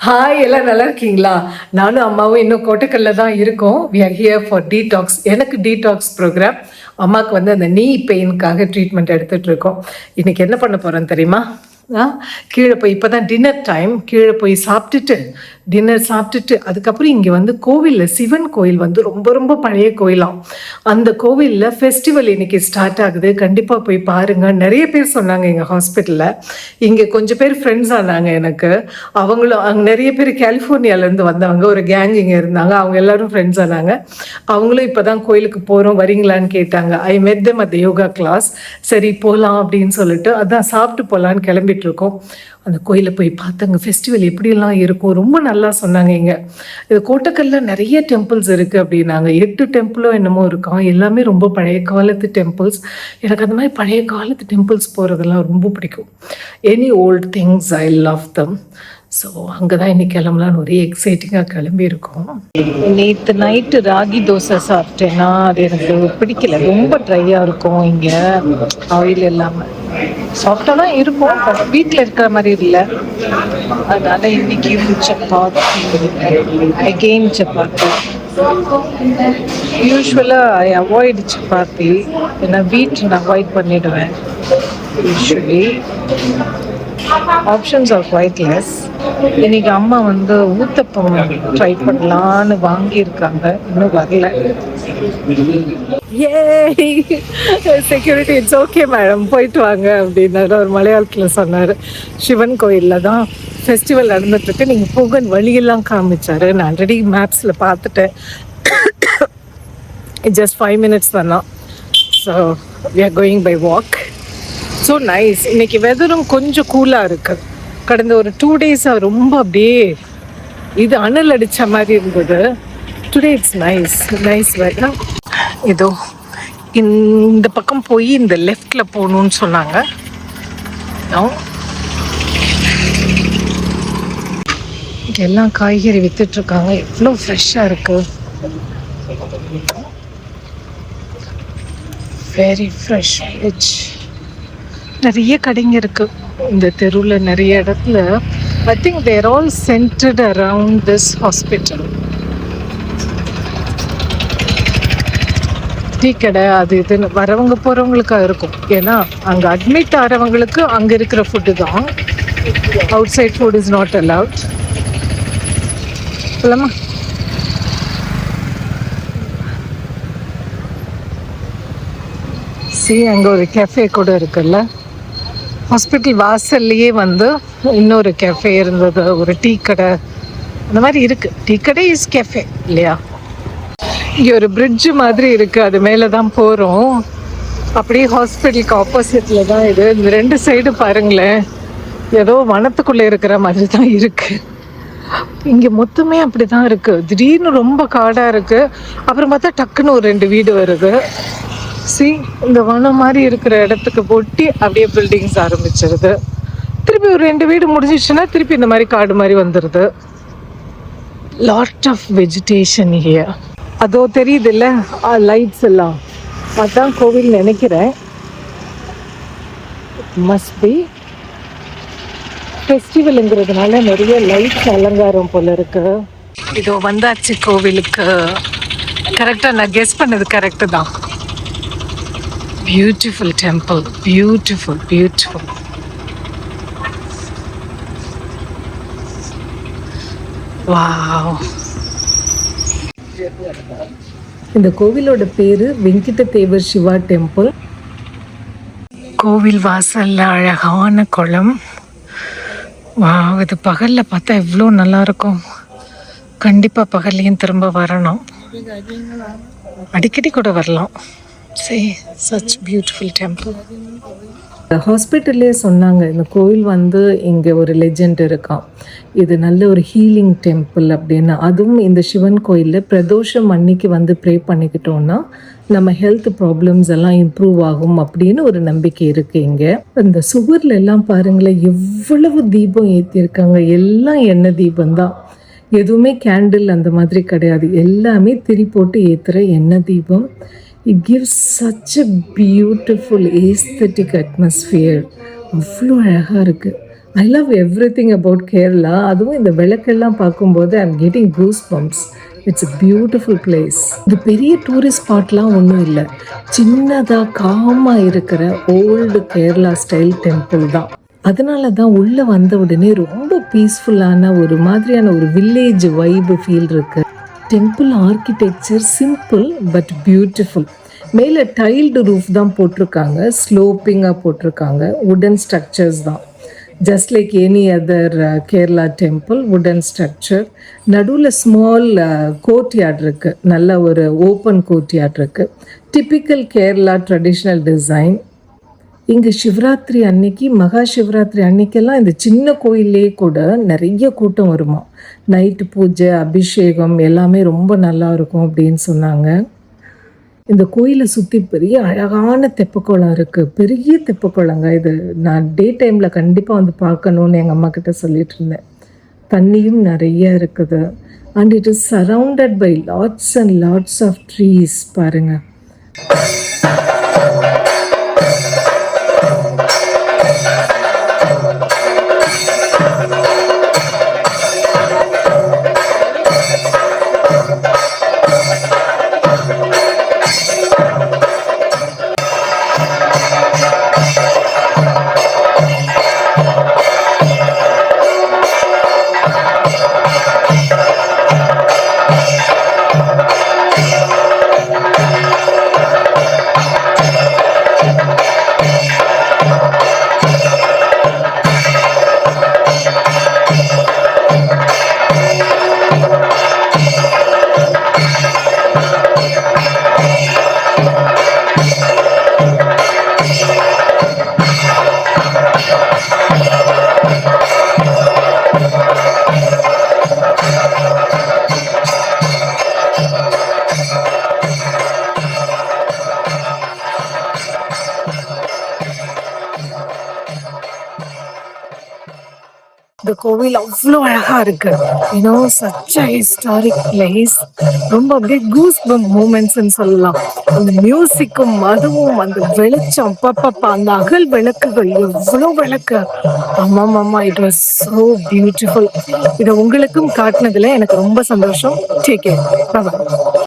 Hi, எல்லாம் நல்லா இருக்கீங்களா? நானும் அம்மாவும் இன்னும் கோட்டக்கல்ல தான் இருக்கோம். We are here for detox. எனக்கு டீடாக்ஸ் ப்ரோக்ராம். அம்மாவுக்கு வந்து அந்த நீ பெயினுக்காக ட்ரீட்மெண்ட் எடுத்துகிட்டு இருக்கோம். இன்னைக்கு என்ன பண்ண போகிறோன்னு தெரியுமா? கீழே போய் இப்போ தான் டின்னர் டைம். கீழே போய் டின்னர் சாப்பிட்டுட்டு அதுக்கப்புறம் இங்கே வந்து கோவிலில் சிவன் கோயில் வந்து ரொம்ப ரொம்ப பழைய கோயிலாம். அந்த கோவிலில் ஃபெஸ்டிவல் இன்னைக்கு ஸ்டார்ட் ஆகுது. கண்டிப்பாக போய் பாருங்கள். நிறைய பேர் சொன்னாங்க எங்கள் ஹாஸ்பிட்டலில். இங்கே கொஞ்சம் பேர் ஃப்ரெண்ட்ஸ் ஆனாங்க எனக்கு. அவங்களும் அங்கே நிறைய பேர் கலிஃபோர்னியாவிலேருந்து வந்தவங்க ஒரு கேங் இங்கே இருந்தாங்க. அவங்க எல்லோரும் ஃப்ரெண்ட்ஸ் ஆனாங்க. அவங்களும் இப்போ தான் கோயிலுக்கு போகிறோம் வரீங்களான்னு கேட்டாங்க. ஐ மெட் தெம் அட் யோகா கிளாஸ். சரி போகலாம் அப்படின்னு சொல்லிட்டு அதான் சாப்பிட்டு போகலான்னு கிளம்பிட்டுருக்கோம். அந்த கோயிலில் போய் பார்த்தாங்க ஃபெஸ்டிவல் எப்படியெல்லாம் இருக்கும். ரொம்ப நல்லா சொன்னாங்க. இங்கே இது கோட்டக்கல்ல நிறைய டெம்பிள்ஸ் இருக்குது அப்படின்னாங்க. 8 டெம்பிளோ என்னமோ இருக்கான். எல்லாமே ரொம்ப பழைய காலத்து டெம்பிள்ஸ். எனக்கு அந்த மாதிரி பழைய காலத்து டெம்பிள்ஸ் போகிறதெல்லாம் ரொம்ப பிடிக்கும். Any old things I love them. So அங்கே தான் இன்னைக்கு கிளம்பலான்னு ஒரே எக்ஸைட்டிங்காக கிளம்பியிருக்கோம். நேற்று நைட்டு ராகி தோசை சாப்பிட்டேன்னா அது எனக்கு பிடிக்கல. ரொம்ப ட்ரையாக இருக்கும். இங்கே ஆயில் இல்லாமல் சாஃப்டாக தான் இருக்கும், பட் வீட்டில் இருக்கிற மாதிரி இல்லை. அதனால இன்னைக்கு சப்பாத்தி, அகெயின் சப்பாத்தி. யூஸ்வலாக ஐ அவாய்ட் சப்பாத்தி, ஏன்னா வீட் நான் அவாய்ட் பண்ணிடுவேன். Usually options are quite less. இன்னைக்கு அம்மா வந்து ஊத்தப்பம் ட்ரை பண்ணலான்னு வாங்கியிருக்காங்க, இன்னும் வரல. செக்யூரிட்டி இட்ஸ் ஓகே மேடம் போயிட்டு வாங்க அப்படின்னாரு. ஒரு மலையாளத்தில் சொன்னார். சிவன் கோயிலில் தான் ஃபெஸ்டிவல் நடந்துட்டுருக்கு, நீங்கள் போகன் வழியெல்லாம் காமிச்சார். நான் ஆல்ரெடி மேப்ஸில் பார்த்துட்டேன். ஜஸ்ட் 5 minutes தானா. So we are going by walk. So nice. இன்னைக்கு வெதரும் கொஞ்சம் கூலாக இருக்குது. கடந்த ஒரு 2 days ரொம்ப அப்படியே இது அனல் அடித்த மாதிரி இருந்தது. Today it's nice weather. ஏதோ இந்த பக்கம் போய் இந்த லெஃப்டில் போகணுன்னு சொன்னாங்க. எல்லாம் காய்கறி வித்துட்ருக்காங்க. எவ்வளோ ஃப்ரெஷ்ஷாக இருக்குது. Very fresh veg. நிறைய கடைங்க இருக்கு இந்த தெருவில். நிறைய இடத்துல I think they're all centred around this hospital. Tea கடை அது இதுன்னு வரவங்க போகிறவங்களுக்காக இருக்கும். ஏன்னா அங்கே அட்மிட் ஆகிறவங்களுக்கு அங்கே இருக்கிற ஃபுட்டு தான். Outside food is not allowed. சொல்லமா அங்கே ஒரு கேஃபே கூட இருக்குல்ல. ஹாஸ்பிட்டல் வாசல்லையே வந்து இன்னொரு கேஃபே இருந்தது, ஒரு டீ கடை. அந்த மாதிரி இருக்குது. டீ கடை இஸ் கேஃபே இல்லையா. இங்கே ஒரு பிரிட்ஜு மாதிரி இருக்குது, அது மேலே தான் போகிறோம். அப்படியே ஹாஸ்பிட்டலுக்கு ஆப்போசிட்டில் தான் இது. இந்த 2 சைடு பாருங்களேன், ஏதோ வனத்துக்குள்ளே இருக்கிற மாதிரி தான் இருக்குது. இங்கே மொத்தமே அப்படி தான் இருக்குது. திடீர்னு ரொம்ப காடாக இருக்குது. அப்புறம் பார்த்தா டக்குன்னு ஒரு 2 வீடு வருது. இந்த வனம் மாதிரி இருக்கிற இடத்துக்கு ஒட்டி அப்படியே பில்டிங்ஸ் ஆரம்பிச்சிருது. திருப்பி ஒரு 2 வீடு முடிஞ்சிச்சுன்னா திருப்பி இந்த மாதிரி காடு மாதிரி வந்துடுது. Lot of vegetation here. அதோ தெரியுது இல்லை லைட்ஸ் எல்லாம், அதுதான் கோவில் நினைக்கிறேன். மஸ்ட் பி ஃபெஸ்டிவலுங்கிறதுனால நிறைய லைட்ஸ் அலங்காரம் போல இருக்கு. இதோ வந்தாச்சு கோவிலுக்கு. கரெக்டாக நான் கெஸ் பண்ணது கரெக்டு தான். Beautiful temple, beautiful. Wow. இந்த கோவிலோட பேரு வெங்கிடதேவர் சிவா டெம்பிள். கோவில் வாசல்ல அழகான குளம். இது பகல்ல பார்த்தா எவ்வளோ நல்லா இருக்கும். கண்டிப்பா பகல்லையும் திரும்ப வரணும். அடிக்கடி கூட வரலாம். such beautiful temple. ஹாஸ்பிட்டல்லே சொன்னாங்க இந்த கோயில் வந்து இங்கே ஒரு லெஜெண்ட் இருக்கான், இது நல்ல ஒரு ஹீலிங் டெம்பிள் அப்படின்னு. அதுவும் இந்த சிவன் கோயிலில் பிரதோஷம் அன்னைக்கு வந்து ப்ரே பண்ணிக்கிட்டோன்னா நம்ம ஹெல்த் ப்ராப்ளம்ஸ் எல்லாம் இம்ப்ரூவ் ஆகும் அப்படின்னு ஒரு நம்பிக்கை இருக்குது இங்கே. இந்த சுவரில் எல்லாம் பாருங்களேன் எவ்வளவு தீபம் ஏற்றிருக்காங்க. எல்லாம் எண்ணெய் தீபம் தான், எதுவுமே கேண்டில் அந்த மாதிரி கிடையாது. எல்லாமே திரி போட்டு ஏற்றுற எண்ணெய் தீபம். It gives such a beautiful aesthetic atmosphere. அவ்வளோ அழகாக இருக்குது. I love everything about Kerala. அதுவும் இந்த விளக்கெல்லாம் பார்க்கும்போது I am getting goose bumps. It's a beautiful place. இது பெரிய டூரிஸ்ட் ஸ்பாட்லாம் ஒன்றும் இல்லை, சின்னதாக காமாக இருக்கிற ஓல்டு கேரளா ஸ்டைல் டெம்பிள் தான். அதனால தான் உள்ளே வந்த உடனே ரொம்ப பீஸ்ஃபுல்லான ஒரு மாதிரியான ஒரு வில்லேஜ் வைப்பு ஃபீல் இருக்கு. Temple architecture simple but beautiful. மேலே டைல்டு ரூஃப் தான் போட்டிருக்காங்க, ஸ்லோப்பிங்காக போட்டிருக்காங்க, வுடன் ஸ்ட்ரக்சர்ஸ் தான். Just like any other Kerala temple, வுடன் ஸ்ட்ரக்சர். நடுவில் ஸ்மால் கோர்ட்யார்ட் இருக்குது, நல்ல ஒரு ஓப்பன் கோர்ட்யார்ட் இருக்குது. Typical Kerala traditional design. இங்கே சிவராத்திரி அன்னைக்கு, மகா சிவராத்திரி அன்னைக்கெல்லாம் இந்த சின்ன கோயிலே கூட நிறைய கூட்டம் வருமா. நைட்டு பூஜை, அபிஷேகம் எல்லாமே ரொம்ப நல்லா இருக்கும் அப்படின்னு சொன்னாங்க. இந்த கோயிலை சுற்றி பெரிய அழகான தெப்பக்குளம் இருக்குது, பெரிய தெப்பக்குளங்க. இது நான் டே டைமில் கண்டிப்பாக வந்து பார்க்கணுன்னு எங்கள் அம்மா கிட்ட சொல்லிட்டு இருந்தேன். தண்ணியும் நிறைய இருக்குது. And it is surrounded by lots and lots of trees. பாருங்கள். இந்த கோவில் அவ்வளோ அழகா இருக்கு. Such a historic place. ரொம்ப அப்படியே கூஸ் பம்ப் மூமெண்ட்ஸ்ன்னு சொல்லலாம். அந்த மியூசிக்கும் அதுவும் அந்த வெளிச்சம், பாப்பா அந்த அகல் விளக்குகள், எவ்வளோ விளக்கு. ஆமாம், இட் வாஸ் சோ பியூட்டிஃபுல். இதை உங்களுக்கும் காட்டினதுல எனக்கு ரொம்ப சந்தோஷம். Take care. பாய்.